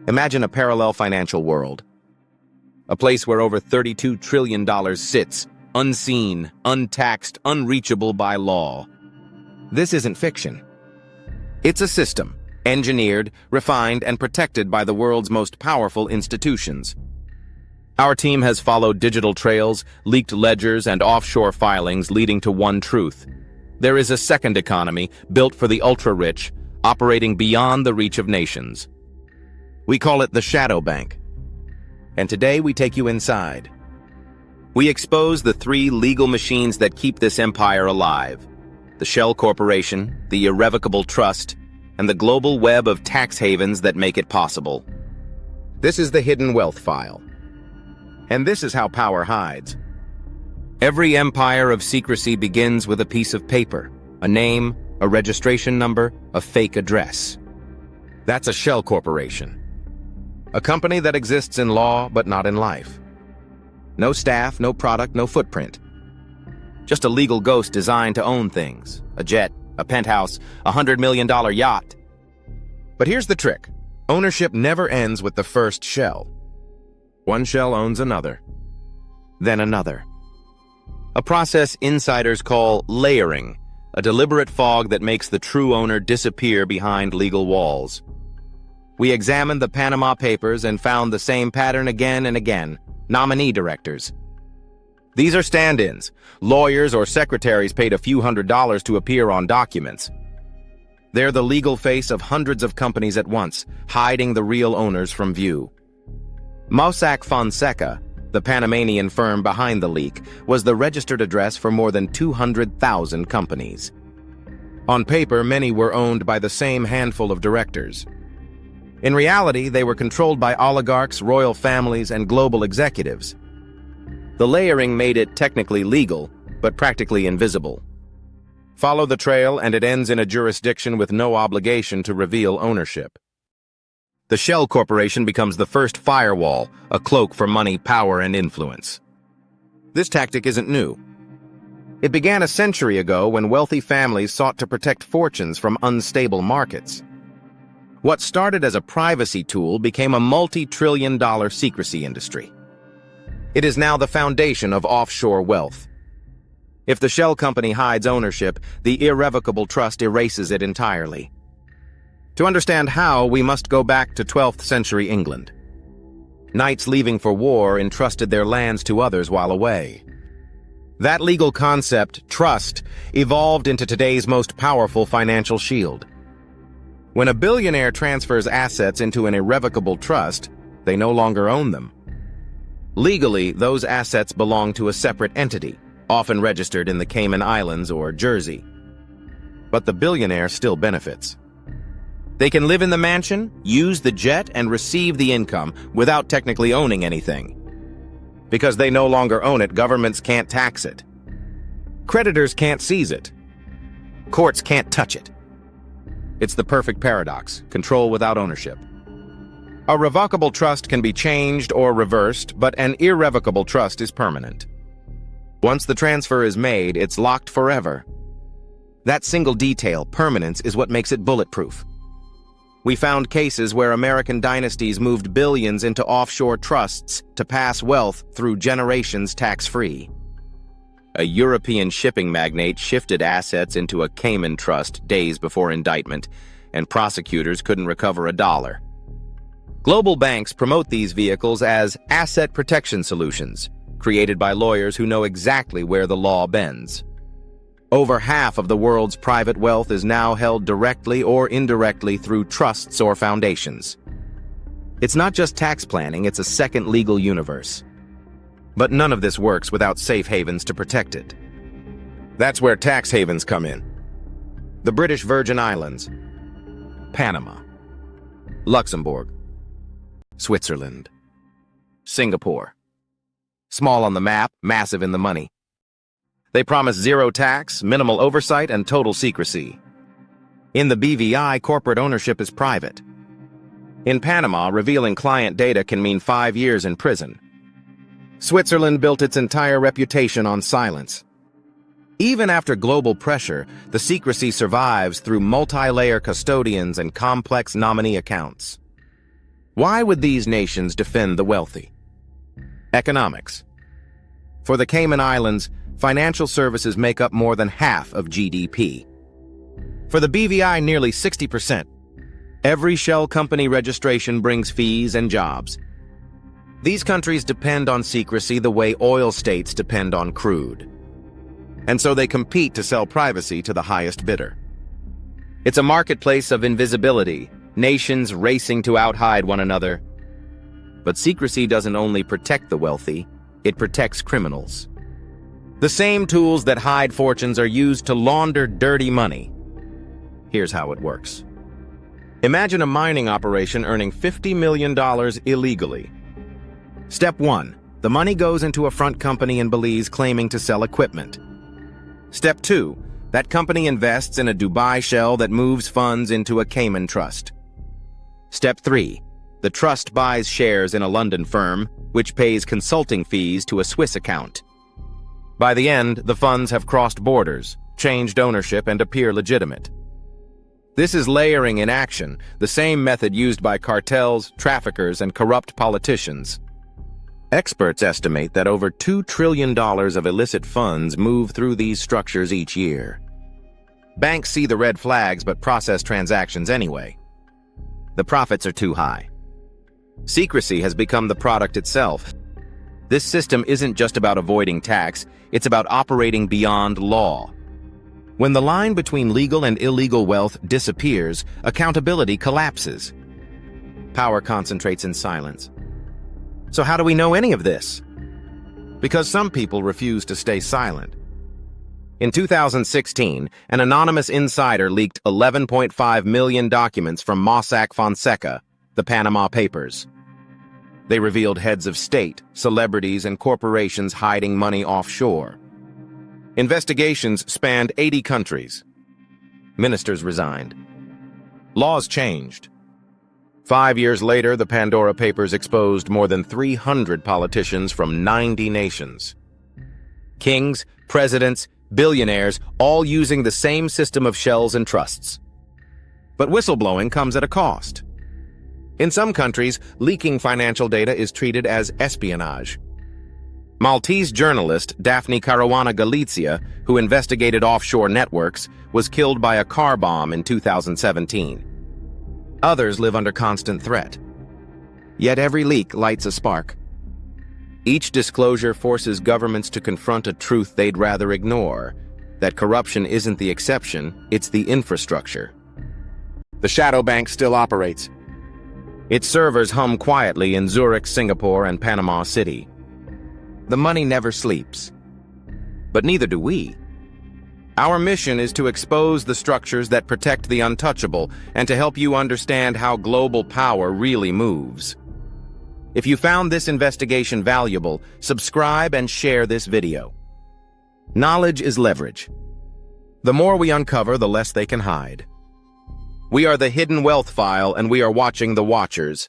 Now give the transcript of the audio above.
Imagine a parallel financial world. A place where over $32 trillion sits, unseen, untaxed, unreachable by law. This isn't fiction. It's a system, engineered, refined, and protected by the world's most powerful institutions. Our team has followed digital trails, leaked ledgers, and offshore filings leading to one truth. There is a second economy, built for the ultra-rich, operating beyond the reach of nations. We call it the shadow bank. And today we take you inside. We expose the three legal machines that keep this empire alive: the Shell Corporation, the Irrevocable Trust, and the global web of tax havens that make it possible. This is the hidden wealth file. And this is how power hides. Every empire of secrecy begins with a piece of paper, a name, a registration number, a fake address. That's a Shell Corporation. A company that exists in law but not in life. No staff, no product, no footprint. Just a legal ghost designed to own things. A jet, a penthouse, a $100 million yacht. But here's the trick. Ownership never ends with the first shell. One shell owns another. Then another. A process insiders call layering, a deliberate fog that makes the true owner disappear behind legal walls. We examined the Panama Papers and found the same pattern again and again: nominee directors. These are stand-ins, lawyers or secretaries paid a few $100s to appear on documents. They're the legal face of hundreds of companies at once, hiding the real owners from view. Mossack Fonseca, the Panamanian firm behind the leak, was the registered address for more than 200,000 companies. On paper, many were owned by the same handful of directors. In reality, they were controlled by oligarchs, royal families, and global executives. The layering made it technically legal, but practically invisible. Follow the trail, and it ends in a jurisdiction with no obligation to reveal ownership. The Shell Corporation becomes the first firewall, a cloak for money, power, and influence. This tactic isn't new. It began a century ago when wealthy families sought to protect fortunes from unstable markets. What started as a privacy tool became a multi-trillion-dollar secrecy industry. It is now the foundation of offshore wealth. If the Shell Company hides ownership, the Irrevocable Trust erases it entirely. To understand how, we must go back to 12th century England. Knights leaving for war entrusted their lands to others while away. That legal concept, trust, evolved into today's most powerful financial shield. When a billionaire transfers assets into an irrevocable trust, they no longer own them. Legally, those assets belong to a separate entity, often registered in the Cayman Islands or Jersey. But the billionaire still benefits. They can live in the mansion, use the jet, and receive the income without technically owning anything. Because they no longer own it, governments can't tax it. Creditors can't seize it. Courts can't touch it. It's the perfect paradox: control without ownership. A revocable trust can be changed or reversed, but an irrevocable trust is permanent. Once the transfer is made, it's locked forever. That single detail, permanence, is what makes it bulletproof. We found cases where American dynasties moved billions into offshore trusts to pass wealth through generations tax-free. A European shipping magnate shifted assets into a Cayman trust days before indictment, and prosecutors couldn't recover a dollar. Global banks promote these vehicles as asset protection solutions, created by lawyers who know exactly where the law bends. Over half of the world's private wealth is now held directly or indirectly through trusts or foundations. It's not just tax planning, it's a second legal universe. But none of this works without safe havens to protect it. That's where tax havens come in. The British Virgin Islands, Panama, Luxembourg, Switzerland, Singapore. Small on the map, massive in the money. They promise zero tax, minimal oversight, and total secrecy. In the BVI, corporate ownership is private. In Panama, revealing client data can mean 5 years in prison. Switzerland built its entire reputation on silence. Even after global pressure, the secrecy survives through multi-layer custodians and complex nominee accounts. Why would these nations defend the wealthy? Economics. For the Cayman Islands, financial services make up more than half of GDP. For the BVI, nearly 60%. Every shell company registration brings fees and jobs. These countries depend on secrecy the way oil states depend on crude. And so they compete to sell privacy to the highest bidder. It's a marketplace of invisibility, nations racing to outhide one another. But secrecy doesn't only protect the wealthy, it protects criminals. The same tools that hide fortunes are used to launder dirty money. Here's how it works. Imagine a mining operation earning $50 million illegally. Step 1. The money goes into a front company in Belize claiming to sell equipment. Step 2. That company invests in a Dubai shell that moves funds into a Cayman trust. Step 3. The trust buys shares in a London firm, which pays consulting fees to a Swiss account. By the end, the funds have crossed borders, changed ownership, and appear legitimate. This is layering in action, the same method used by cartels, traffickers, and corrupt politicians. Experts estimate that over $2 trillion of illicit funds move through these structures each year. Banks see the red flags but process transactions anyway. The profits are too high. Secrecy has become the product itself. This system isn't just about avoiding tax, it's about operating beyond law. When the line between legal and illegal wealth disappears, accountability collapses. Power concentrates in silence. So how do we know any of this? Because some people refuse to stay silent. In 2016, an anonymous insider leaked 11.5 million documents from Mossack Fonseca, the Panama Papers. They revealed heads of state, celebrities, and corporations hiding money offshore. Investigations spanned 80 countries. Ministers resigned. Laws changed. 5 years later, the Pandora Papers exposed more than 300 politicians from 90 nations. Kings, presidents, billionaires, all using the same system of shells and trusts. But whistleblowing comes at a cost. In some countries, leaking financial data is treated as espionage. Maltese journalist Daphne Caruana Galizia, who investigated offshore networks, was killed by a car bomb in 2017. Others live under constant threat. Yet every leak lights a spark. Each disclosure forces governments to confront a truth they'd rather ignore, that corruption isn't the exception, it's the infrastructure. The shadow bank still operates. Its servers hum quietly in Zurich, Singapore, and Panama City. The money never sleeps. But neither do we. Our mission is to expose the structures that protect the untouchable and to help you understand how global power really moves. If you found this investigation valuable, subscribe and share this video. Knowledge is leverage. The more we uncover, the less they can hide. We are the Hidden Wealth File, and we are watching the Watchers.